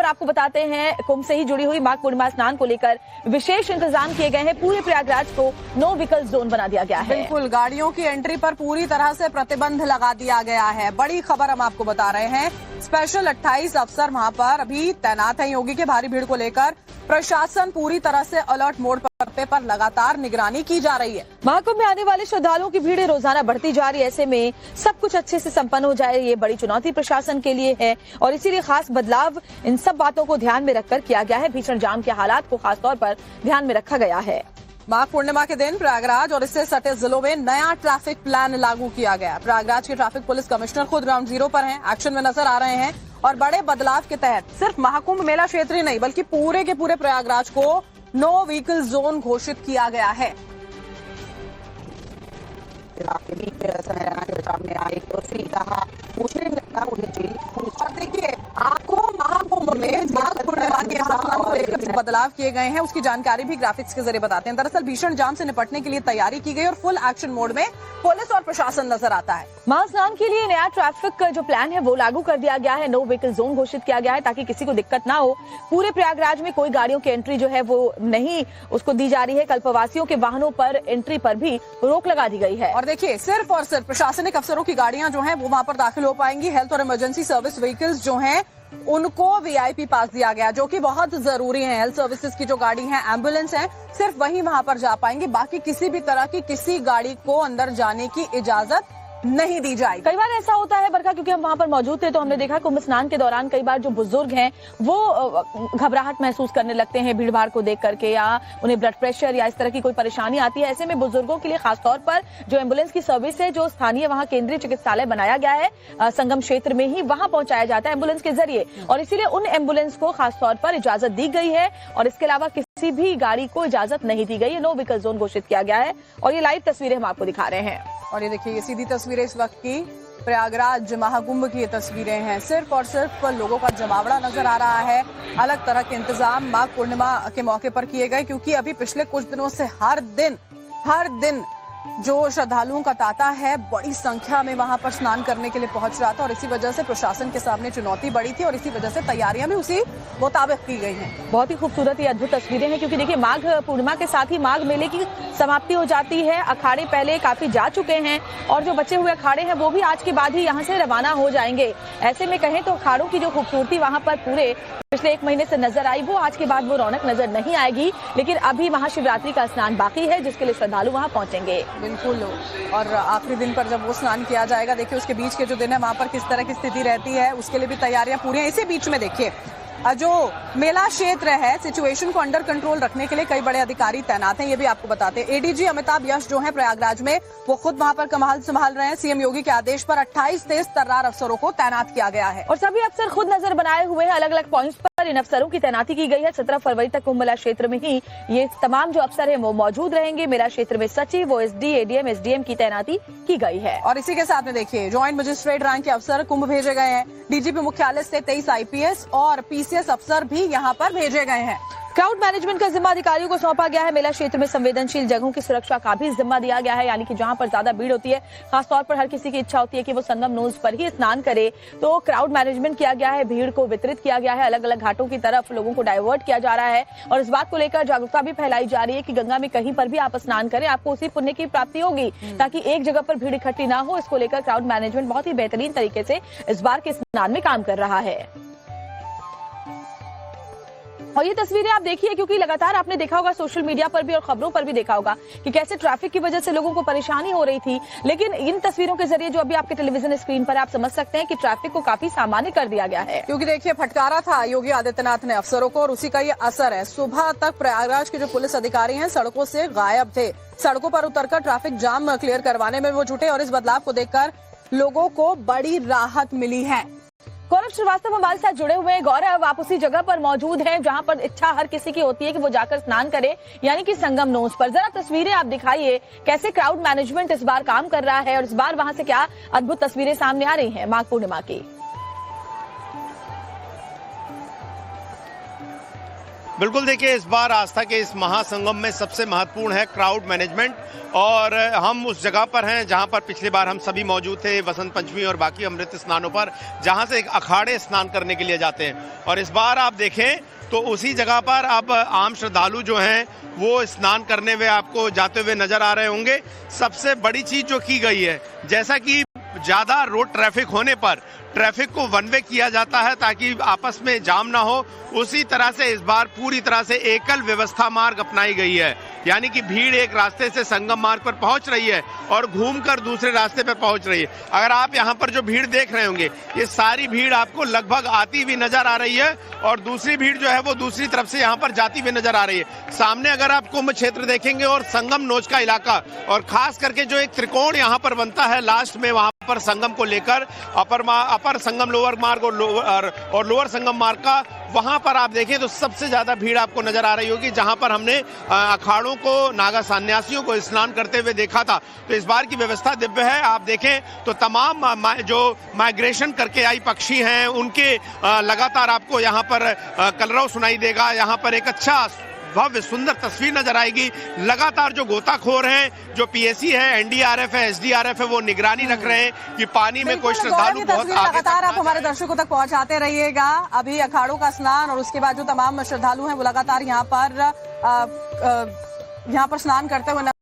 खबर आपको बताते हैं, कुंभ से ही जुड़ी हुई माघ पूर्णिमा स्नान को लेकर विशेष इंतजाम किए गए हैं। पूरे प्रयागराज को नो व्हीकल जोन बना दिया गया है। बिल्कुल, गाड़ियों की एंट्री पर पूरी तरह से प्रतिबंध लगा दिया गया है। बड़ी खबर हम आपको बता रहे हैं। स्पेशल 28 अफसर वहां पर अभी तैनात हैं। योगी के भारी भीड़ को लेकर प्रशासन पूरी तरह से अलर्ट मोड पर लगातार निगरानी की जा रही है। महाकुंभ में आने वाले श्रद्धालुओं की भीड़ रोजाना बढ़ती जा रही है। ऐसे में सब कुछ अच्छे से संपन्न हो जाए, ये बड़ी चुनौती प्रशासन के लिए है और इसीलिए खास बदलाव इन सब बातों को ध्यान में रखकर किया गया है। भीषण जाम के हालात को खासतौर पर ध्यान में रखा गया है। माघ पूर्णिमा के दिन प्रयागराज और इससे सटे जिलों में नया ट्रैफिक प्लान लागू किया गया। प्रयागराज के ट्रैफिक पुलिस कमिश्नर खुद ग्राउंड जीरो पर हैं, एक्शन में नजर आ रहे हैं और बड़े बदलाव के तहत सिर्फ महाकुंभ मेला क्षेत्र ही नहीं बल्कि पूरे के पूरे प्रयागराज को नो व्हीकल जोन घोषित किया गया है। और देखिए, आपको महाकुंभ में माघ पूर्णिमा के बदलाव किए गए हैं, उसकी जानकारी भी ग्राफिक्स के जरिए बताते हैं। दरअसल भीषण जाम से निपटने के लिए तैयारी की गई और फुल एक्शन मोड में पुलिस और प्रशासन नजर आता है। महास्नान के लिए नया ट्रैफिक जो प्लान है वो लागू कर दिया गया है। नो व्हीकल जोन घोषित किया गया है ताकि किसी को दिक्कत ना हो। पूरे प्रयागराज में कोई गाड़ियों की एंट्री जो है वो नहीं उसको दी जा रही है। कल्पवासियों के वाहनों पर एंट्री पर भी रोक लगा दी गई है। और देखिए, सिर्फ और सिर्फ प्रशासनिक अफसरों की गाड़ियां जो हैं वो वहां पर दाखिल हो पाएंगी। हेल्थ और इमरजेंसी सर्विस व्हीकल्स जो हैं उनको वीआईपी पास दिया गया, जो कि बहुत जरूरी है। हेल्थ सर्विसेज की जो गाड़ी है, एम्बुलेंस है, सिर्फ वही वहां पर जा पाएंगे। बाकी किसी भी तरह की किसी गाड़ी को अंदर जाने की इजाजत नहीं दी जाएगी। कई बार ऐसा होता है बरखा, क्योंकि हम वहां पर मौजूद थे तो हमने देखा कुंभ स्नान के दौरान कई बार जो बुजुर्ग हैं वो घबराहट महसूस करने लगते हैं भीड़ भाड़ को देख करके, या उन्हें ब्लड प्रेशर या इस तरह की कोई परेशानी आती है। ऐसे में बुजुर्गों के लिए खासतौर पर जो एम्बुलेंस की सर्विस है, जो स्थानीय वहां केंद्रीय चिकित्सालय बनाया गया है संगम क्षेत्र में ही, वहां पहुंचाया जाता है एम्बुलेंस के जरिए। और इसीलिए उन एम्बुलेंस को खासतौर पर इजाजत दी गई है और इसके अलावा किसी भी गाड़ी को इजाजत नहीं दी गई है। नो व्हीकल जोन घोषित किया गया है और ये लाइव तस्वीरें हम आपको दिखा रहे हैं। और ये देखिए, ये सीधी तस्वीरें इस वक्त की प्रयागराज महाकुंभ की ये तस्वीरें हैं। सिर्फ और सिर्फ लोगों का जमावड़ा नजर आ रहा है। अलग तरह के इंतजाम माघ पूर्णिमा के मौके पर किए गए, क्योंकि अभी पिछले कुछ दिनों से हर दिन जो श्रद्धालुओं का तांता है बड़ी संख्या में वहां पर स्नान करने के लिए पहुंच रहा था और इसी वजह से प्रशासन के सामने चुनौती बड़ी थी और इसी वजह से तैयारियां भी उसी मुताबिक की गई हैं। बहुत ही खूबसूरत ये अद्भुत तस्वीरें हैं, क्योंकि देखिए माघ पूर्णिमा के साथ ही माघ मेले की समाप्ति हो जाती है। अखाड़े पहले काफी जा चुके हैं और जो बचे हुए अखाड़े हैं वो भी आज के बाद ही यहाँ से रवाना हो जाएंगे। ऐसे में कहें तो अखाड़ों की जो खूबसूरती वहां पर पूरे पिछले एक महीने से नजर आई, वो आज के बाद वो रौनक नजर नहीं आएगी। लेकिन अभी महाशिवरात्रि का स्नान बाकी है, जिसके लिए श्रद्धालु वहां पहुंचेंगे। बिल्कुल, और आखिरी दिन पर जब वो स्नान किया जाएगा, देखिए उसके बीच के जो दिन है वहां पर किस तरह की स्थिति रहती है, उसके लिए भी तैयारियां पूरी हैं। इसी बीच में देखिए, जो मेला क्षेत्र है, सिचुएशन को अंडर कंट्रोल रखने के लिए कई बड़े अधिकारी तैनात हैं, ये भी आपको बताते हैं। एडीजी अमिताभ यश जो है प्रयागराज में, वो खुद वहां पर कमाल संभाल रहे हैं। सीएम योगी के आदेश पर 28 तेज तर्रार अफसरों को तैनात किया गया है और सभी अफसर खुद नजर बनाए हुए हैं। अलग अलग पॉइंट्स पर इन अफसरों की तैनाती की गई है। 17 फरवरी तक कुंभ मेला क्षेत्र में ही ये तमाम जो अफसर है वो मौजूद रहेंगे। मेला क्षेत्र में सचिव, ओएसडी, एडीएम, एसडीएम की तैनाती की गई है। और इसी के साथ में देखिए, ज्वाइंट मजिस्ट्रेट रैंक के अफसर कुंभ भेजे गए हैं। डीजीपी मुख्यालय से 23 आईपीएस और पीसीएस अफसर भी यहाँ पर भेजे गए हैं। क्राउड मैनेजमेंट का जिम्मा अधिकारियों को सौंपा गया है। मेला क्षेत्र में संवेदनशील जगहों की सुरक्षा का भी जिम्मा दिया गया है, यानी कि जहां पर ज्यादा भीड़ होती है, खासतौर पर हर किसी की इच्छा होती है कि वो संगम नोज पर ही स्नान करे, तो क्राउड मैनेजमेंट किया गया है। भीड़ को वितरित किया गया है, अलग अलग घाटों की तरफ लोगों को डाइवर्ट किया जा रहा है और इस बात को लेकर जागरूकता भी फैलाई जा रही है कि गंगा में कहीं पर भी आप स्नान करें, आपको उसी पुण्य की प्राप्ति होगी, ताकि एक जगह पर भीड़ इकट्ठी ना हो। इसको लेकर क्राउड मैनेजमेंट बहुत ही बेहतरीन तरीके से इस बार के स्नान में काम कर रहा है। और ये तस्वीरें आप देखिए, क्योंकि लगातार आपने देखा होगा सोशल मीडिया पर भी और खबरों पर भी देखा होगा कि कैसे ट्रैफिक की वजह से लोगों को परेशानी हो रही थी। लेकिन इन तस्वीरों के जरिए जो अभी आपके टेलीविजन स्क्रीन पर आप समझ सकते हैं कि ट्रैफिक को काफी सामान्य कर दिया गया है। क्योंकि देखिए, फटकारा था योगी आदित्यनाथ ने अफसरों को और उसी का ये असर है। सुबह तक प्रयागराज के जो पुलिस अधिकारी हैं सड़कों से गायब थे। सड़कों पर उतरकर ट्रैफिक जाम क्लियर करवाने में वो जुटे और इस बदलाव को देखकर लोगों को बड़ी राहत मिली है। गौरव श्रीवास्तव हमारे साथ जुड़े हुए हैं। गौरव, आप उसी जगह पर मौजूद हैं जहां पर इच्छा हर किसी की होती है कि वो जाकर स्नान करे, यानी कि संगम नोज पर। जरा तस्वीरें आप दिखाइए, कैसे क्राउड मैनेजमेंट इस बार काम कर रहा है और इस बार वहां से क्या अद्भुत तस्वीरें सामने आ रही हैं माघ पूर्णिमा की। बिल्कुल, देखिए इस बार आस्था के इस महासंगम में सबसे महत्वपूर्ण है क्राउड मैनेजमेंट, और हम उस जगह पर हैं जहां पर पिछली बार हम सभी मौजूद थे वसंत पंचमी और बाकी अमृत स्नानों पर, जहां से एक अखाड़े स्नान करने के लिए जाते हैं। और इस बार आप देखें तो उसी जगह पर अब आम श्रद्धालु जो हैं वो स्नान करने हुए आपको जाते हुए नजर आ रहे होंगे। सबसे बड़ी चीज जो की गई है, जैसा कि ज्यादा रोड ट्रैफिक होने पर ट्रैफिक को वन वे किया जाता है ताकि आपस में जाम ना हो, उसी तरह से इस बार पूरी तरह से एकल व्यवस्था मार्ग अपनाई गई है। यानी कि भीड़ एक रास्ते से संगम मार्ग पर पहुंच रही है और घूमकर दूसरे रास्ते पर पहुंच रही है। अगर आप यहां पर जो भीड़ देख रहे होंगे, ये सारी भीड़ आपको लगभग आती हुई नजर आ रही है और दूसरी भीड़ जो है वो दूसरी तरफ से यहां पर जाती हुई नजर आ रही है। सामने अगर आप कुंभ क्षेत्र देखेंगे और संगम नोच का इलाका, और खास करके जो एक त्रिकोण यहां पर बनता है लास्ट में, वहां पर संगम को लेकर अपर संगम लोअर मार्ग और लोअर संगम मार्ग का, वहां पर आप देखें तो सबसे ज्यादा भीड़ आपको नजर आ रही होगी। जहां पर हमने अखाड़ों को, नागा सन्यासियों को स्नान करते हुए देखा था, तो इस बार की व्यवस्था दिव्य है। आप देखें तो तमाम जो माइग्रेशन करके आई पक्षी हैं उनके लगातार आपको यहाँ पर कलरव सुनाई देगा। यहाँ पर एक अच्छा भव्य सुंदर तस्वीर नजर आएगी। लगातार जो गोताखोर हैं, जो पीएसी है, एनडीआरएफ है, एसडीआरएफ है, वो निगरानी रख रहे हैं कि पानी में कोई श्रद्धालु बहुत आगे लगातार आप हमारे दर्शकों तक पहुंचाते रहिएगा। अभी अखाड़ों का स्नान और उसके बाद जो तमाम श्रद्धालु हैं वो लगातार यहाँ पर स्नान करते हुए